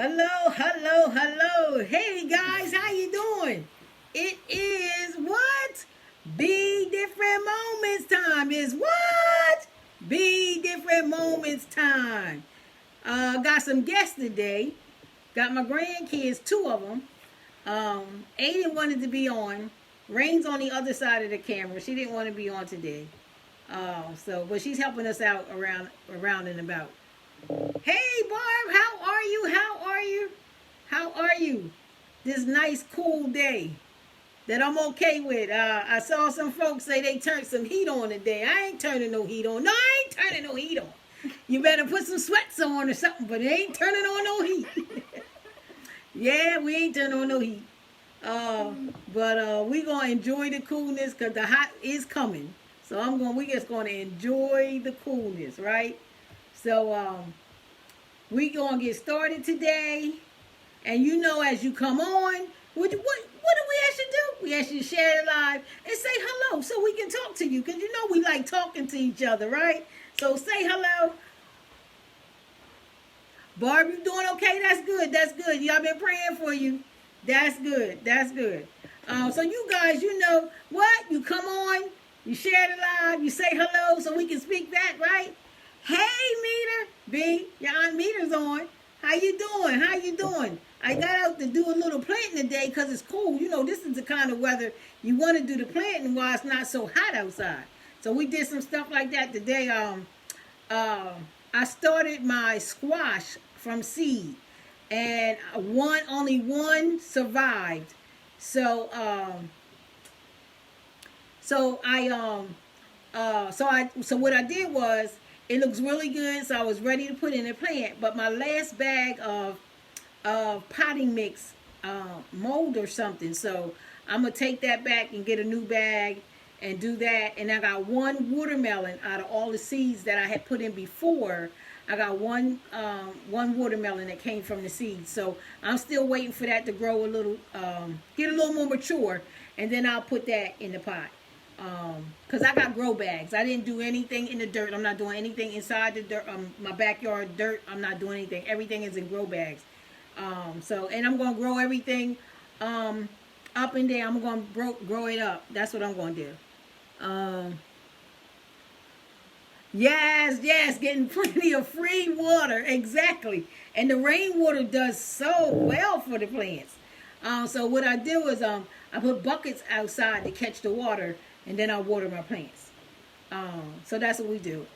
Hello, hello, hello. Hey guys, how you doing? It is what? Be different moments time is what? Be different moments time. Got some guests today. Got my grandkids, two of them. Aiden wanted to be on. Rain's on the other side of the camera. She didn't want to be on today. But she's helping us out around and about. Hey Barb, how are you? How are you? How are you? This nice cool day that I'm okay with. I saw some folks say they turned some heat on today. I ain't turning no heat on. No, I ain't turning no heat on. You better put some sweats on or something, but it ain't turning on no heat. Yeah, we ain't turning on no heat. But we gonna enjoy the coolness because the hot is coming. So we just gonna enjoy the coolness, right? So we gonna get started today, and as you come on, what do we ask you to do? We ask you to share it live and say hello so we can talk to you, because we like talking to each other, right? So say hello. Barb, you doing okay? That's good. That's good. Y'all been praying for you. That's good. That's good. So you guys, what? You come on, you share it live, you say hello so we can speak back, right? Hey, Meter, B, your Aunt Meter's on. How you doing? How you doing? I got out to do a little planting today because it's cool. This is the kind of weather you want to do the planting while it's not so hot outside. So we did some stuff like that today. I started my squash from seed, and only one survived. So what I did was, it looks really good, so I was ready to put in a plant. But my last bag of potting mix mold or something, so I'm gonna take that back and get a new bag and do that. And I got one watermelon out of all the seeds that I had put in before. I got one watermelon that came from the seeds, so I'm still waiting for that to grow a little, get a little more mature, and then I'll put that in the pot. Because I got grow bags. I didn't do anything in the dirt. I'm not doing anything inside the dirt. My backyard dirt, I'm not doing anything. Everything is in grow bags. And I'm going to grow everything up and down. I'm going to grow it up. That's what I'm going to do. Yes, getting plenty of free water. Exactly. And the rainwater does so well for the plants. So what I do is I put buckets outside to catch the water, and then I water my plants. So that's what we do.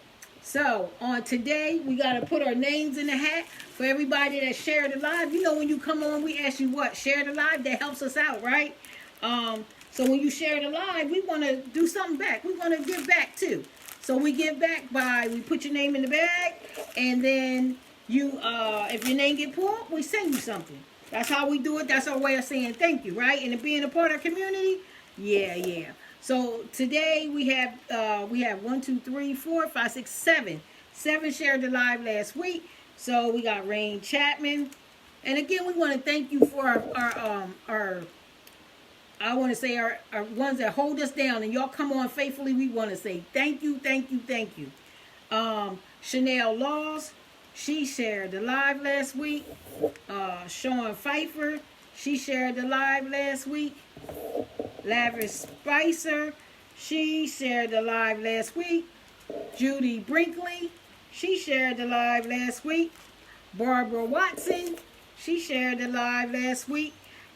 So on today, we got to put our names in the hat for everybody that shared the live. When you come on, we ask you what? Share the live. That helps us out, right? So when you share the live, we want to do something back. We want to give back too. So we give back we put your name in the bag, and then if your name get pulled, we send you something. That's how we do it. That's our way of saying thank you, right? And being a part of our community, yeah. So today we have 1, 2, 3, 4, 5, 6, 7. 7 shared the live last week. So we got Rain Chapman, and again we want to thank you for our I want to say our ones that hold us down, and y'all come on faithfully. We want to say thank you. Chanel Laws, she shared the live last week. Sean Pfeiffer, she shared the live last week. Lavish Spicer, she shared the live last week. Judy Brinkley, she shared the live last week. Barbara Watson, she shared the live last week.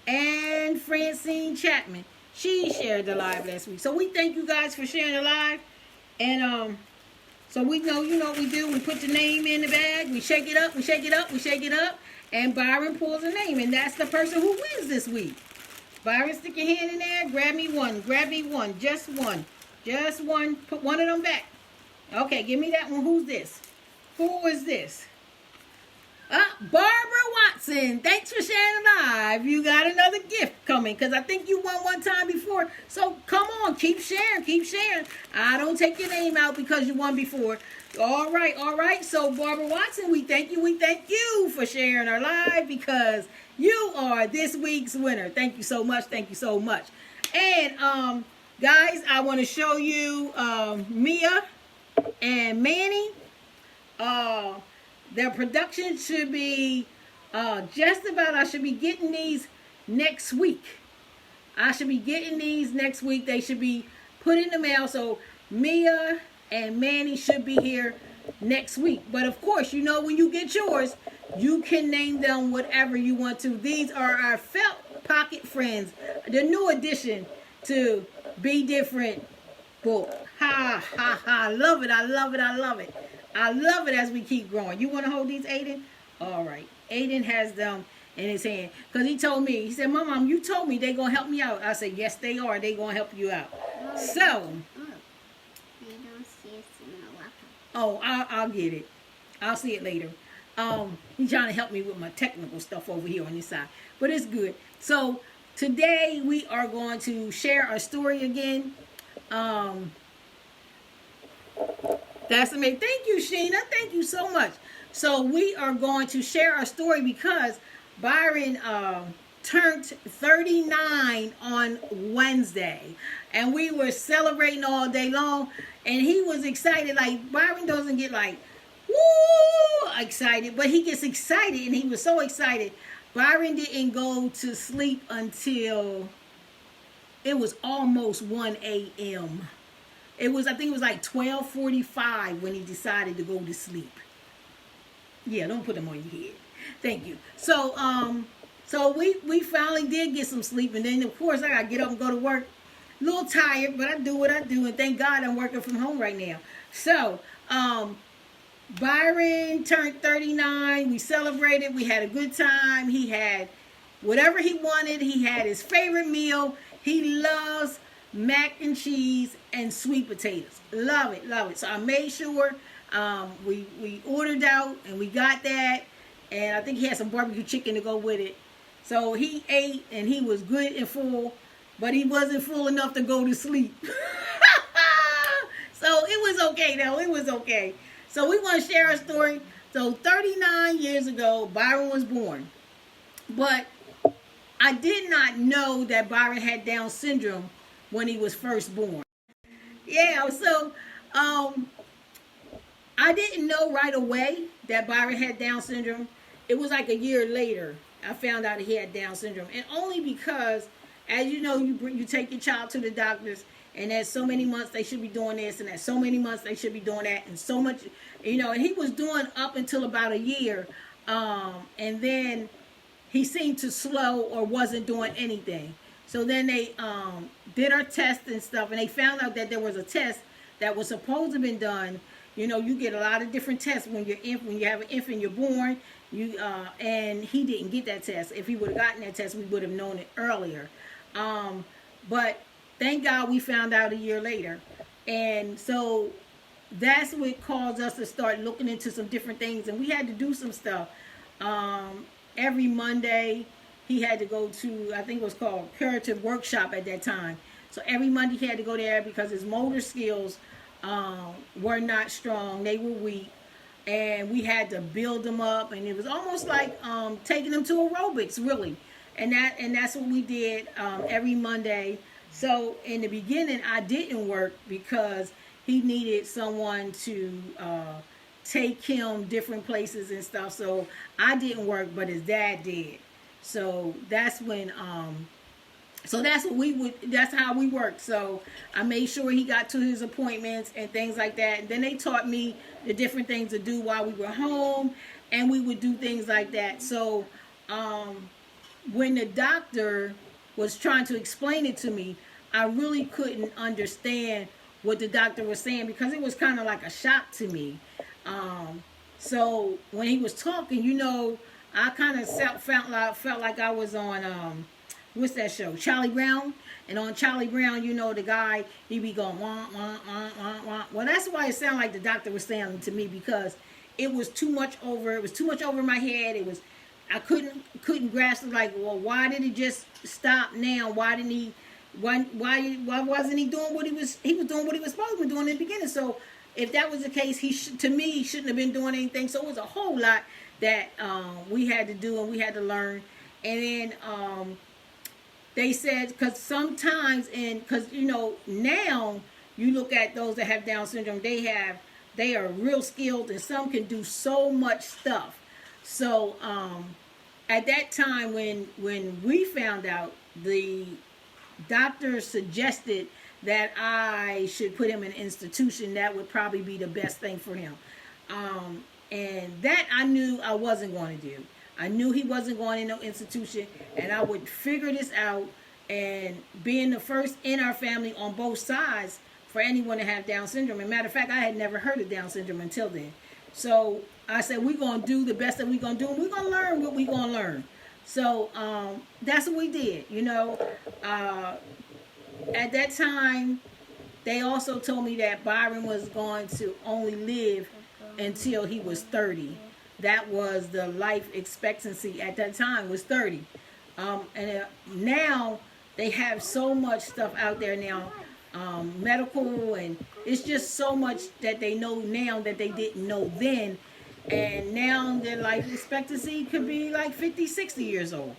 And Francine Chapman, she shared the live last week. So we thank you guys for sharing the live. And so we know, what we do. We put the name in the bag. We shake it up. And Byron pulls a name. And that's the person who wins this week. Byron, stick your hand in there. Grab me one. Just one. Put one of them back. Okay, give me that one. Who's this? Who is this? Barbara Watson. Thanks for sharing live. You got another gift coming, because I think you won one time before. So come on, keep sharing. I don't take your name out because you won before. All right. So Barbara Watson, we thank you for sharing our live, because you are this week's winner. Thank you so much. And guys, I want to show you Mia and Manny. Their production should be Just about, I should be getting these next week. I should be getting these next week. They should be put in the mail. So Mia and Manny should be here next week. But of course, you know, when you get yours, you can name them whatever you want to. These are our felt pocket friends, the new addition to Be Different book. Ha ha ha. I love it. I love it. I love it. I love it as we keep growing. You want to hold these, Aiden? All right. Aiden has them in his hand. Because he told me, he said, Mom, you told me they're going to help me out. I said, yes, they are. They're going to help you out. I'll get it. I'll see it later. He's trying to help me with my technical stuff over here on this side. But it's good. So today we are going to share our story again. That's amazing. Thank you, Sheena. Thank you so much. So we are going to share our story because Byron turned 39 on Wednesday. And we were celebrating all day long. And he was excited. Like, Byron doesn't get like, woo, excited. But he gets excited. And he was so excited. Byron didn't go to sleep until it was almost 1 a.m. I think it was like 12:45 when he decided to go to sleep. Yeah, don't put them on your head. Thank you. So we finally did get some sleep, and then of course I gotta get up and go to work. A little tired, but I do what I do, and thank God I'm working from home right now. So Byron turned 39. We celebrated. We had a good time. He had whatever he wanted. He had his favorite meal. He loves mac and cheese and sweet potatoes. Love it, love it. So I made sure we ordered out and we got that. And I think he had some barbecue chicken to go with it. So he ate and he was good and full, but he wasn't full enough to go to sleep. So it was okay though. It was okay. So we want to share our story. So 39 years ago, Byron was born. But I did not know that Byron had Down syndrome when he was first born. Yeah, so I didn't know right away that Byron had Down syndrome. It was like a year later I found out he had Down syndrome. And only because, as you know, you take your child to the doctors, and at so many months they should be doing this, and at so many months they should be doing that, and so much, you know, and he was doing up until about a year. And then he seemed to slow or wasn't doing anything. So then they did our test and stuff, and they found out that there was a test that was supposed to have been done. You know, you get a lot of different tests when you have an infant, you're born. And he didn't get that test. If he would have gotten that test, we would have known it earlier. But thank God we found out a year later. And so that's what caused us to start looking into some different things. And we had to do some stuff. Every Monday, he had to go to, I think it was called Curative Workshop at that time. So every Monday he had to go there because his motor skills were not strong. They were weak. And we had to build them up. And it was almost like taking them to aerobics, really. And that's what we did every Monday. So in the beginning, I didn't work because he needed someone to take him different places and stuff. So I didn't work, but his dad did. So that's when that's how we worked. So I made sure he got to his appointments and things like that. And then they taught me the different things to do while we were home, and we would do things like that. So when the doctor was trying to explain it to me, I really couldn't understand what the doctor was saying because it was kind of like a shock to me. So when he was talking, you know, I kind of felt like I was on what's that show? Charlie Brown. And on Charlie Brown, you know, the guy, he be going wah wah wah wah wah. Well, that's why it sounded like the doctor was saying to me, because it was too much over. It was too much over my head. It was, I couldn't grasp it. Like, well, why did he just stop now? Why didn't he? Why wasn't he doing what he was doing what he was supposed to be doing in the beginning? So if that was the case, he shouldn't have been doing anything. So it was a whole lot that we had to do and we had to learn. And then they said, because sometimes, because you know, now you look at those that have Down syndrome, they are real skilled, and some can do so much stuff. So at that time when we found out, the doctor suggested that I should put him in an institution. That would probably be the best thing for him. And that I knew I wasn't going to do. I knew he wasn't going in no institution, and I would figure this out. And being the first in our family on both sides for anyone to have Down syndrome. As a matter of fact, I had never heard of Down syndrome until then. So I said, we're going to do the best that we're going to do, and we're going to learn what we're going to learn. So that's what we did, you know. At that time, they also told me that Byron was going to only live until he was 30. That was the life expectancy at that time, was 30. Now they have so much stuff out there now, medical, and it's just so much that they know now that they didn't know then. And now their life expectancy could be like 50, 60 years old.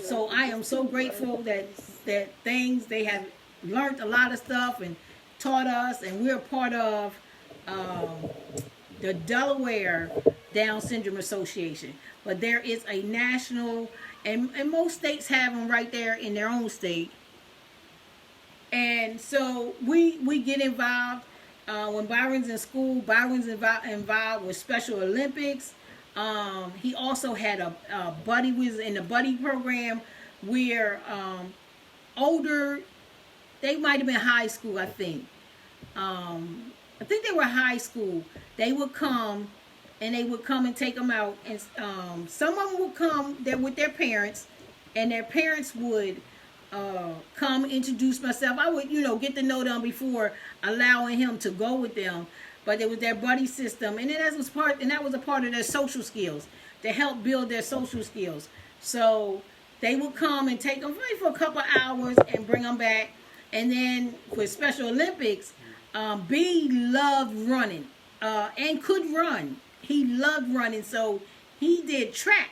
So I am so grateful that they have learned a lot of stuff and taught us, and we're part of the Delaware Down Syndrome Association. But there is a national, and most states have them right there in their own state. And so we get involved. When Byron's in school, Byron's involved with Special Olympics. He also had a buddy, was in the buddy program where older, they might have been high school, I think. I think they were high school. They would come and take them out. And some of them would come there with their parents, and their parents would come introduce myself. I would, get to know them before allowing him to go with them. But it was their buddy system, and that was a part of their social skills, to help build their social skills. So they would come and take them for a couple hours and bring them back. And then for Special Olympics, B loved running and could run. He loved running, so he did track.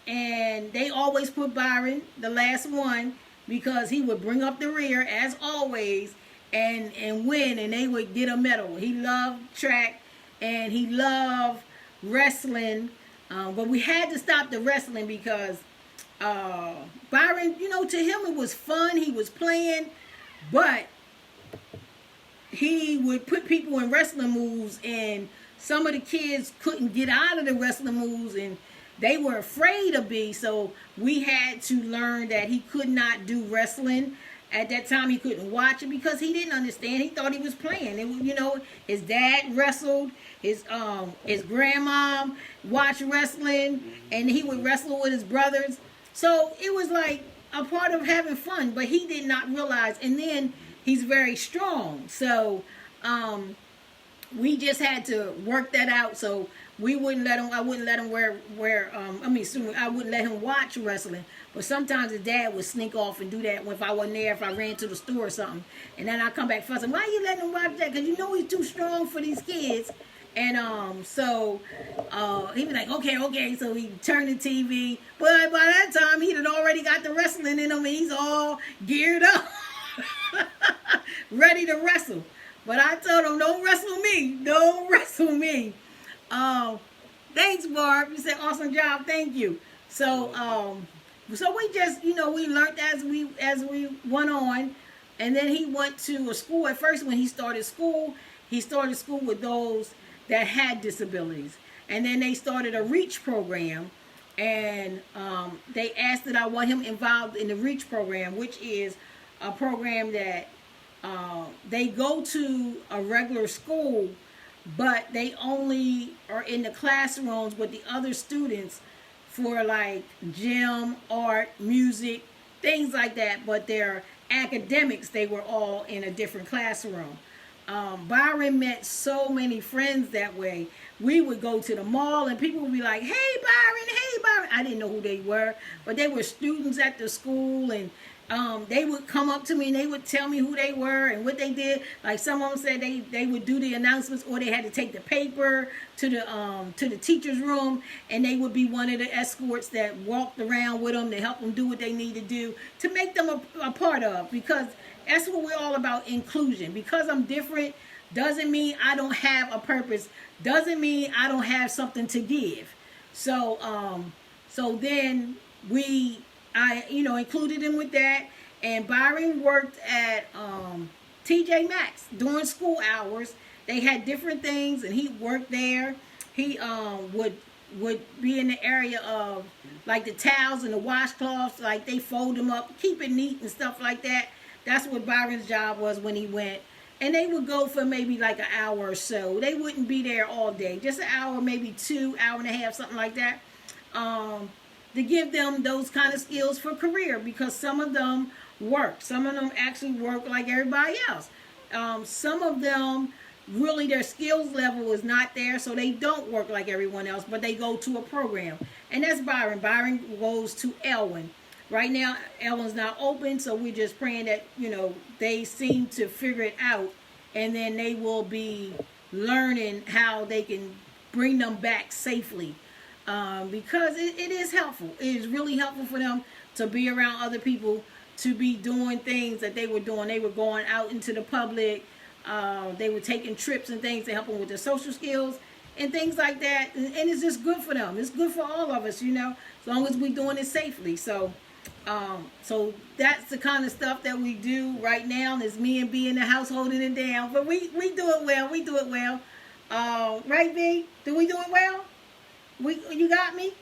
And they always put Byron, the last one, because he would bring up the rear, as always, and win, and they would get a medal. He loved track, and he loved wrestling. But we had to stop the wrestling because Byron, to him it was fun. He was playing, but he would put people in wrestling moves, and some of the kids couldn't get out of the wrestling moves, and they were afraid of B. So we had to learn that he could not do wrestling. At that time, he couldn't watch it because he didn't understand. He thought he was playing. It, his dad wrestled. His grandmom watched wrestling, and he would wrestle with his brothers. So it was like a part of having fun, but he did not realize. And then he's very strong, so we just had to work that out. So we wouldn't let him. I wouldn't let him I wouldn't let him watch wrestling. But sometimes his dad would sneak off and do that if I wasn't there, if I ran to the store or something. And then I come back fussing, why you letting him watch that? Because he's too strong for these kids. And so he'd be like, okay. So he turned the TV. But by that time, he'd already got the wrestling in him, and he's all geared up, ready to wrestle. But I told him, don't wrestle me. Don't wrestle me. Thanks, Barb. You said awesome job. Thank you. So we just, we learned as we went on. And then he went to a school. At first, when he started school with those that had disabilities. And then they started a REACH program. And they asked that I want him involved in the REACH program, which is a program that they go to a regular school, but they only are in the classrooms with the other students for like gym, art, music, things like that. But their academics, they were all in a different classroom. Byron met so many friends that way. We would go to the mall and people would be like, hey Byron. I didn't know who they were, but they were students at the school, and they would come up to me and they would tell me who they were and what they did. Like some of them said they would do the announcements, or they had to take the paper to the teacher's room, and they would be one of the escorts that walked around with them to help them do what they need to do to make them a part of, because that's what we're all about, inclusion. Because I'm different doesn't mean I don't have a purpose, doesn't mean I don't have something to give. So So then I included him with that. And Byron worked at TJ Maxx during school hours. They had different things, and he worked there. He would be in the area of like the towels and the washcloths, like they fold them up, keep it neat and stuff like that. That's what Byron's job was when he went. And they would go for maybe like an hour or so. They wouldn't be there all day, just an hour, maybe 2 hours and a half, something like that, to give them those kind of skills for career, because some of them work. Some of them actually work like everybody else. Some of them really their skills level is not there, so they don't work like everyone else, but they go to a program. And that's Byron. Byron goes to Elwyn. Right now, Elwyn's not open, so we're just praying that, they seem to figure it out, and then they will be learning how they can bring them back safely. Because it is helpful. It is really helpful for them to be around other people, to be doing things that they were doing. They were going out into the public. They were taking trips and things to help them with their social skills and things like that. And it's just good for them. It's good for all of us, as long as we're doing it safely. So that's the kind of stuff that we do right now. Is me and B in the house holding it down. But we do it well. We do it well. Right, B? Do we do it well? You got me?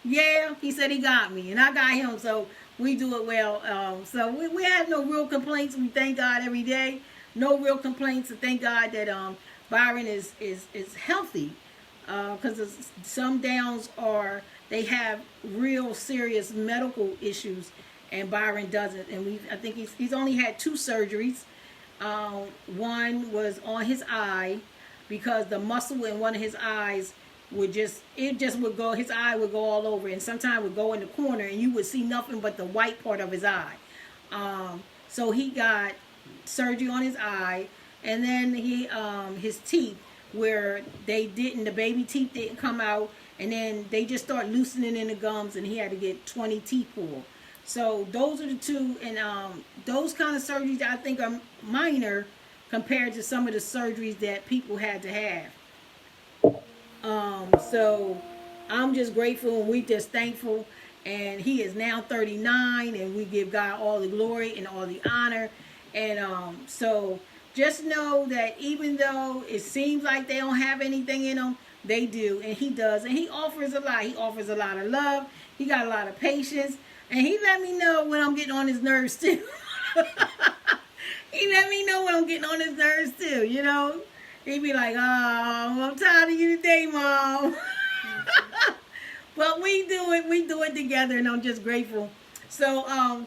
Yeah, he said he got me, and I got him, so we do it well. So we have no real complaints. We thank God every day. No real complaints, and thank God that Byron is healthy, because some downs they have real serious medical issues, and Byron doesn't. And I think he's only had 2 surgeries. One was on his eye, because the muscle in one of his eyes would his eye would go all over, and sometimes would go in the corner, and you would see nothing but the white part of his eye. So he got surgery on his eye, and then his teeth, where the baby teeth didn't come out, and then they just start loosening in the gums, and he had to get 20 teeth pulled. So those are the 2, and those kind of surgeries I think are minor compared to some of the surgeries that people had to have. So I'm just grateful, and we just thankful. And he is now 39, and we give God all the glory and all the honor. And so just know that even though it seems like they don't have anything in them, they do, and he does. And he offers a lot. He offers a lot of love. He got a lot of patience, and he let me know when I'm getting on his nerves too. He let me know when I'm getting on his nerves too. He'd be like, "Oh, I'm tired of you today, Mom." But we do it together, and I'm just grateful. So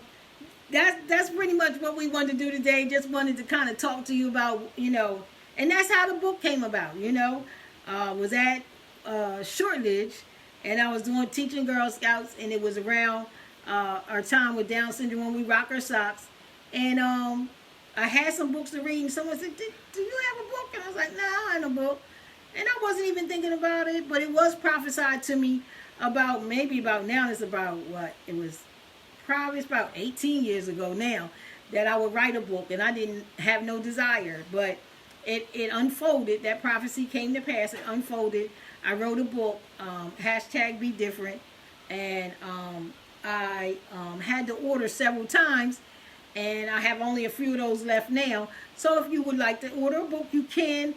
that's pretty much what we wanted to do today. Just wanted to kind of talk to you about, and that's how the book came about. Was at Shortridge, and I was teaching Girl Scouts, and it was around our time with Down syndrome when we rock our socks, and I had some books to read, and someone said, do you have a book? And I was like, no, I don't have a book. And I wasn't even thinking about it, but it was prophesied to me about now, it's about what? It's about 18 years ago now that I would write a book, and I didn't have no desire, but it unfolded. That prophecy came to pass. It unfolded. I wrote a book, #BDifferent, and I had to order several times, and I have only a few of those left now. So if you would like to order a book, you can,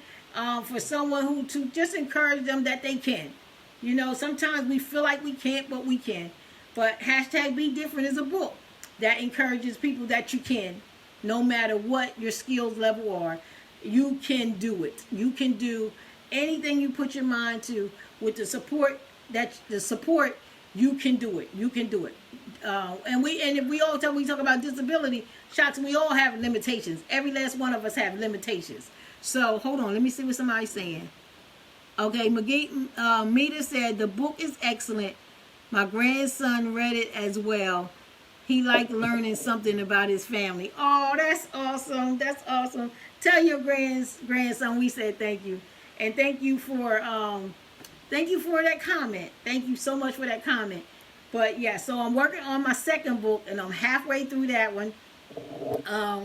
for someone to just encourage them that they can. Sometimes we feel like we can't, but we can. But #BDifferent is a book that encourages people that you can, no matter what your skills level are. You can do it. You can do anything you put your mind to with the support. You can do it. You can do it. And if we talk about disability, shots, we all have limitations. Every last one of us have limitations. So hold on, let me see what somebody's saying. Okay, Mita said the book is excellent. My grandson read it as well. He liked learning something about his family. Oh, that's awesome. That's awesome. Tell your grandson we said thank you. And thank you for that comment. Thank you so much for that comment. But yeah, so I'm working on my second book, and I'm halfway through that one.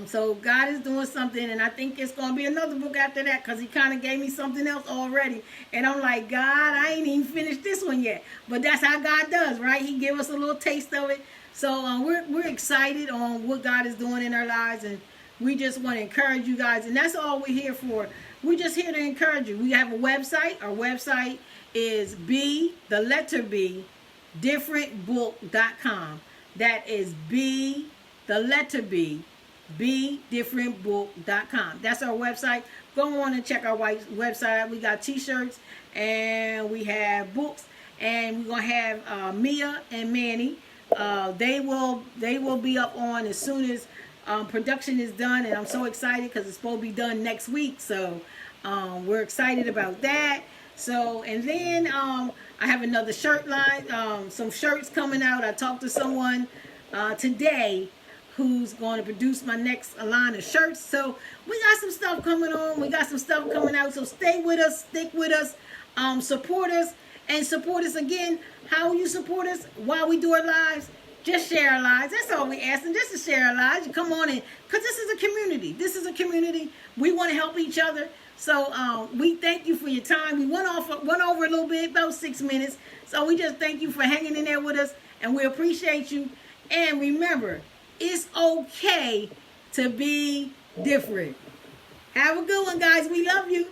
So God is doing something, and I think it's going to be another book after that, because he kind of gave me something else already. And I'm like, God, I ain't even finished this one yet. But that's how God does, right? He give us a little taste of it. So we're excited on what God is doing in our lives, and we just want to encourage you guys. And that's all we're here for. We're just here to encourage you. We have a website. Our website is the letter B, differentbook.com. That is the letter B, BDifferentbook.com. That's our website. Go on and check our website out. We got t-shirts and we have books, and we're gonna have Mia and Manny. They will be up on as soon as production is done, and I'm so excited because it's supposed to be done next week. So we're excited about that. So, and then I have another shirt line, some shirts coming out. I talked to someone today who's going to produce my next line of shirts. So we got some stuff coming on. We got some stuff coming out. So stay with us, stick with us, support us, and support us again. How will you support us while we do our lives? Just share our lives. That's all we're asking, just to share our lives. You come on in, because this is a community. This is a community. We want to help each other. So we thank you for your time. We went over a little bit, about 6 minutes. So we just thank you for hanging in there with us, and we appreciate you. And remember, it's okay to be different. Have a good one, guys. We love you.